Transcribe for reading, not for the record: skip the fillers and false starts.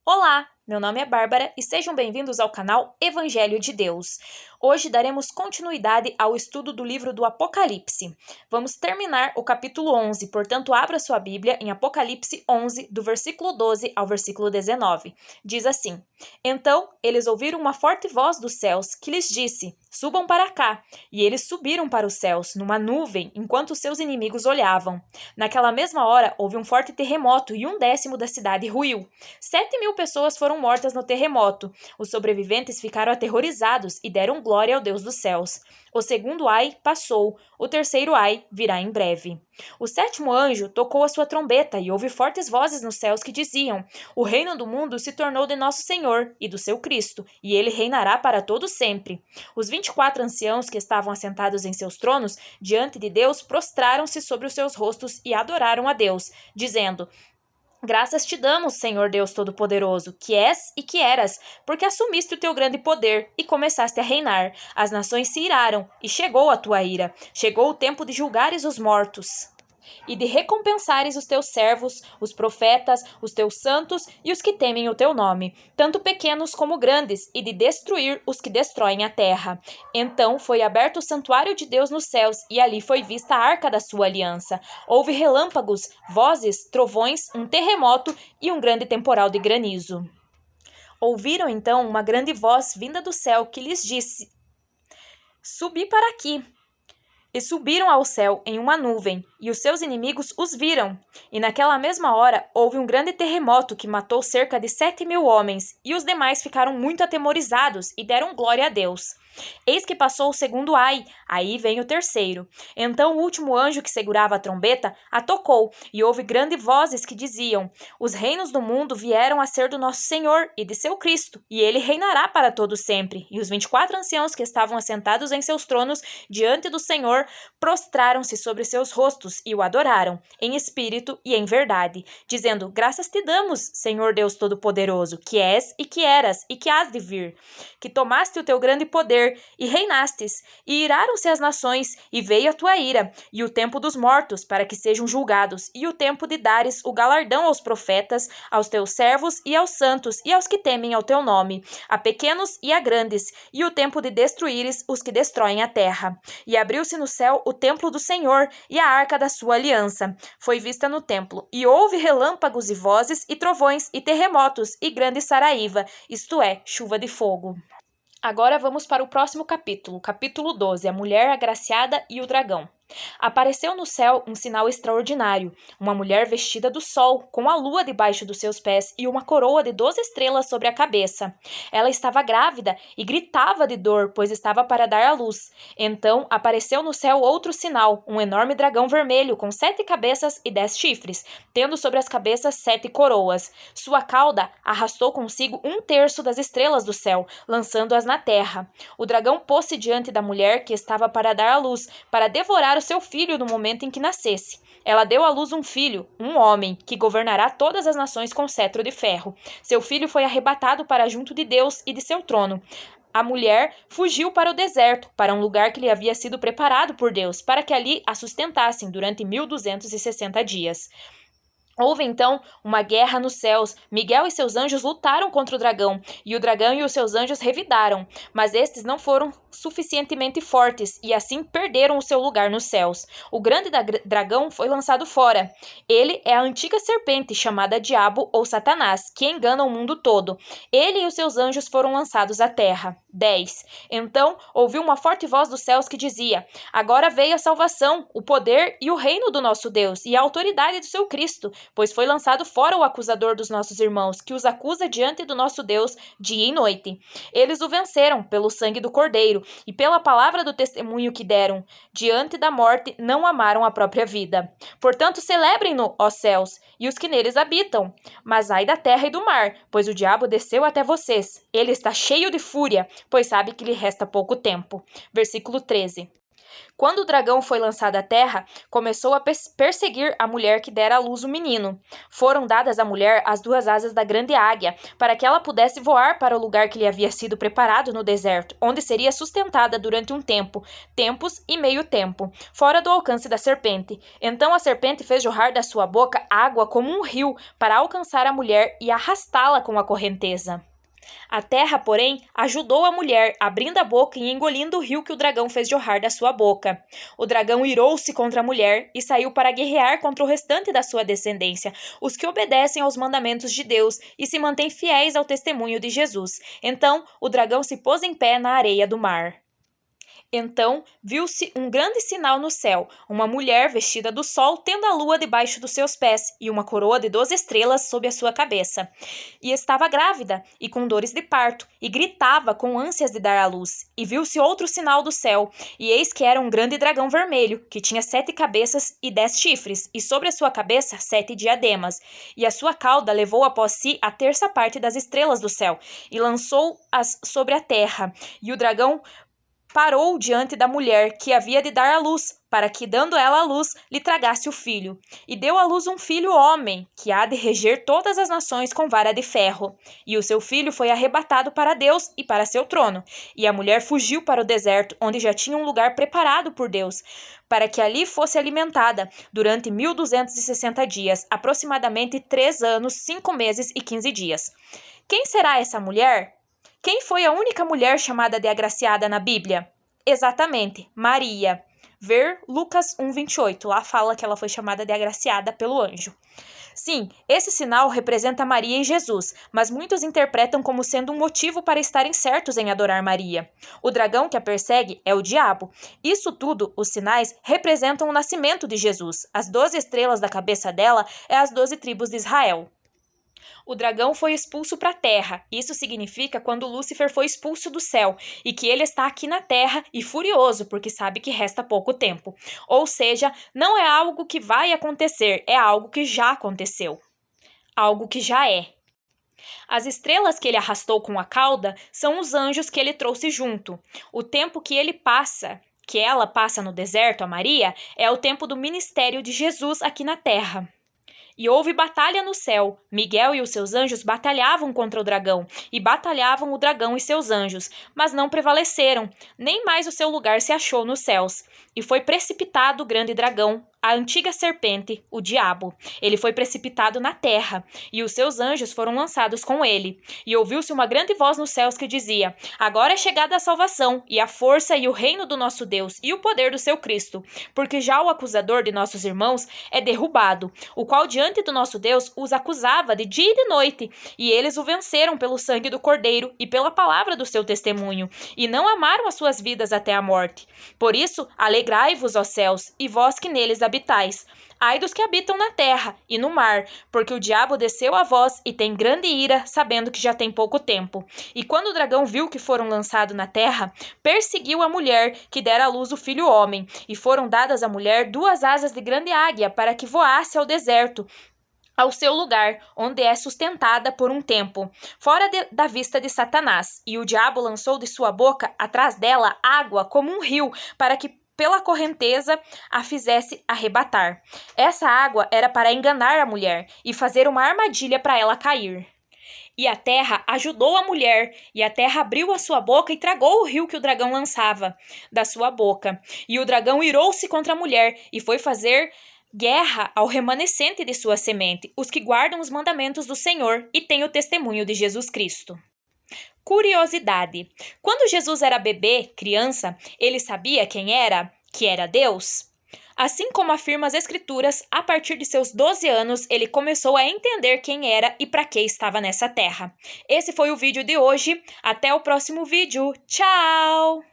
Olá, meu nome é Bárbara e sejam bem-vindos ao canal Evangelho de Deus. Hoje daremos continuidade ao estudo do livro do Apocalipse. Vamos terminar o capítulo 11, portanto abra sua Bíblia em Apocalipse 11, do versículo 12 ao versículo 19. Diz assim: Então eles ouviram uma forte voz dos céus que lhes disse: Subam para cá. E eles subiram para os céus, numa nuvem, enquanto seus inimigos olhavam. Naquela mesma hora houve um forte terremoto e 1/10 da cidade ruiu. 7.000 pessoas foram mortas no terremoto. Os sobreviventes ficaram aterrorizados e deram glória ao Deus dos céus. O segundo ai passou, o terceiro ai virá em breve. O sétimo anjo tocou a sua trombeta e houve fortes vozes nos céus que diziam: O reino do mundo se tornou de nosso Senhor e do seu Cristo, e ele reinará para todo sempre. Os 24 anciãos que estavam assentados em seus tronos diante de Deus prostraram-se sobre os seus rostos e adoraram a Deus, dizendo: Graças te damos, Senhor Deus Todo-Poderoso, que és e que eras, porque assumiste o teu grande poder e começaste a reinar. As nações se iraram, e chegou a tua ira. Chegou o tempo de julgares os mortos e de recompensares os teus servos, os profetas, os teus santos e os que temem o teu nome, tanto pequenos como grandes, e de destruir os que destroem a terra. Então foi aberto o santuário de Deus nos céus, e ali foi vista a arca da sua aliança. Houve relâmpagos, vozes, trovões, um terremoto e um grande temporal de granizo. Ouviram então uma grande voz vinda do céu que lhes disse: Subi para aqui. E subiram ao céu em uma nuvem, e os seus inimigos os viram. E naquela mesma hora houve um grande terremoto que matou cerca de 7.000 homens, e os demais ficaram muito atemorizados e deram glória a Deus. Eis que passou o segundo ai, aí vem o terceiro. Então o último anjo que segurava a trombeta a tocou, e houve grandes vozes que diziam: Os reinos do mundo vieram a ser do nosso Senhor e de seu Cristo, e ele reinará para todo sempre. E os 24 anciãos que estavam assentados em seus tronos diante do Senhor prostraram-se sobre seus rostos e o adoraram, em espírito e em verdade, dizendo: Graças te damos, Senhor Deus Todo-Poderoso, que és e que eras e que hás de vir, que tomaste o teu grande poder e reinastes, e iraram-se as nações, e veio a tua ira, e o tempo dos mortos, para que sejam julgados, e o tempo de dares o galardão aos profetas, aos teus servos e aos santos, e aos que temem ao teu nome, a pequenos e a grandes, e o tempo de destruíres os que destroem a terra. E abriu-se no céu o templo do Senhor, e a arca da sua aliança foi vista no templo, e houve relâmpagos e vozes, e trovões, e terremotos, e grande saraíva, isto é, chuva de fogo. Agora vamos para o próximo capítulo, capítulo 12, a mulher agraciada e o dragão. Apareceu no céu um sinal extraordinário, uma mulher vestida do sol, com a lua debaixo dos seus pés e uma coroa de 12 estrelas sobre a cabeça. Ela estava grávida e gritava de dor, pois estava para dar à luz. Então apareceu no céu outro sinal, um enorme dragão vermelho, com 7 cabeças e 10 chifres, tendo sobre as cabeças 7 coroas. Sua cauda arrastou consigo 1/3 das estrelas do céu, lançando-as na terra. O dragão pôs-se diante da mulher que estava para dar à luz, para devorar o seu filho no momento em que nascesse. Ela deu à luz um filho, um homem, que governará todas as nações com cetro de ferro. Seu filho foi arrebatado para junto de Deus e de seu trono. A mulher fugiu para o deserto, para um lugar que lhe havia sido preparado por Deus, para que ali a sustentassem durante 1.260 dias. Houve então uma guerra nos céus. Miguel e seus anjos lutaram contra o dragão, e o dragão e os seus anjos revidaram, mas estes não foram suficientemente fortes, e assim perderam o seu lugar nos céus. O grande dragão foi lançado fora. Ele é a antiga serpente, chamada Diabo ou Satanás, que engana o mundo todo. Ele e os seus anjos foram lançados à terra. 10. Então ouviu uma forte voz dos céus que dizia: Agora veio a salvação, o poder e o reino do nosso Deus, e a autoridade do seu Cristo, pois foi lançado fora o acusador dos nossos irmãos, que os acusa diante do nosso Deus dia e noite. Eles o venceram pelo sangue do Cordeiro e pela palavra do testemunho que deram. Diante da morte não amaram a própria vida. Portanto, celebrem-no, ó céus, e os que neles habitam. Mas ai da terra e do mar, pois o diabo desceu até vocês. Ele está cheio de fúria, pois sabe que lhe resta pouco tempo. Versículo 13. Quando o dragão foi lançado à terra, começou a perseguir a mulher que dera à luz o menino. Foram dadas à mulher as 2 asas da grande águia, para que ela pudesse voar para o lugar que lhe havia sido preparado no deserto, onde seria sustentada durante um tempo, tempos e meio tempo, fora do alcance da serpente. Então a serpente fez jorrar da sua boca água como um rio, para alcançar a mulher e arrastá-la com a correnteza. A terra, porém, ajudou a mulher, abrindo a boca e engolindo o rio que o dragão fez jorrar da sua boca. O dragão irou-se contra a mulher e saiu para guerrear contra o restante da sua descendência, os que obedecem aos mandamentos de Deus e se mantêm fiéis ao testemunho de Jesus. Então, o dragão se pôs em pé na areia do mar. Então viu-se um grande sinal no céu, uma mulher vestida do sol, tendo a lua debaixo dos seus pés e uma coroa de 12 estrelas sob a sua cabeça. E estava grávida e com dores de parto, e gritava com ânsias de dar à luz. E viu-se outro sinal do céu, e eis que era um grande dragão vermelho, que tinha 7 cabeças e 10 chifres, e sobre a sua cabeça 7 diademas. E a sua cauda levou após si a 1/3 das estrelas do céu, e lançou-as sobre a terra. E o dragão parou diante da mulher que havia de dar à luz, para que, dando ela à luz, lhe tragasse o filho. E deu à luz um filho homem, que há de reger todas as nações com vara de ferro. E o seu filho foi arrebatado para Deus e para seu trono. E a mulher fugiu para o deserto, onde já tinha um lugar preparado por Deus, para que ali fosse alimentada durante 1260 dias, aproximadamente 3 anos, 5 meses e 15 dias. Quem será essa mulher? Quem foi a única mulher chamada de agraciada na Bíblia? Exatamente, Maria. Ver Lucas 1:28, lá fala que ela foi chamada de agraciada pelo anjo. Sim, esse sinal representa Maria e Jesus, mas muitos interpretam como sendo um motivo para estarem certos em adorar Maria. O dragão que a persegue é o diabo. Isso tudo, os sinais, representam o nascimento de Jesus. As 12 estrelas da cabeça dela é as 12 tribos de Israel. O dragão foi expulso para a terra. Isso significa quando Lúcifer foi expulso do céu e que ele está aqui na terra e furioso porque sabe que resta pouco tempo. Ou seja, não é algo que vai acontecer, é algo que já aconteceu. Algo que já é. As estrelas que ele arrastou com a cauda são os anjos que ele trouxe junto. O tempo que ela passa no deserto, a Maria, é o tempo do ministério de Jesus aqui na terra. E houve batalha no céu. Miguel e os seus anjos batalhavam contra o dragão, e batalhavam o dragão e seus anjos, mas não prevaleceram, nem mais o seu lugar se achou nos céus. E foi precipitado o grande dragão, a antiga serpente, o diabo. Ele foi precipitado na terra, e os seus anjos foram lançados com ele. E ouviu-se uma grande voz nos céus que dizia: Agora é chegada a salvação, e a força e o reino do nosso Deus, e o poder do seu Cristo, porque já o acusador de nossos irmãos é derrubado, o qual diante do nosso Deus os acusava de dia e de noite, e eles o venceram pelo sangue do Cordeiro e pela palavra do seu testemunho, e não amaram as suas vidas até a morte. Por isso, alegrai-vos, ó céus, e vós que neles habitais. Ai dos que habitam na terra e no mar, porque o diabo desceu a vós e tem grande ira, sabendo que já tem pouco tempo. E quando o dragão viu que foram lançados na terra, perseguiu a mulher que dera à luz o filho homem, e foram dadas à mulher 2 asas de grande águia para que voasse ao deserto, ao seu lugar, onde é sustentada por um tempo, fora da vista de Satanás. E o diabo lançou de sua boca, atrás dela, água como um rio, para que pela correnteza a fizesse arrebatar. Essa água era para enganar a mulher e fazer uma armadilha para ela cair. E a terra ajudou a mulher, e a terra abriu a sua boca e tragou o rio que o dragão lançava da sua boca. E o dragão irou-se contra a mulher e foi fazer guerra ao remanescente de sua semente, os que guardam os mandamentos do Senhor e têm o testemunho de Jesus Cristo. Curiosidade: quando Jesus era bebê, criança, ele sabia quem era? Que era Deus? Assim como afirma as Escrituras, a partir de seus 12 anos, ele começou a entender quem era e para que estava nessa terra. Esse foi o vídeo de hoje. Até o próximo vídeo. Tchau!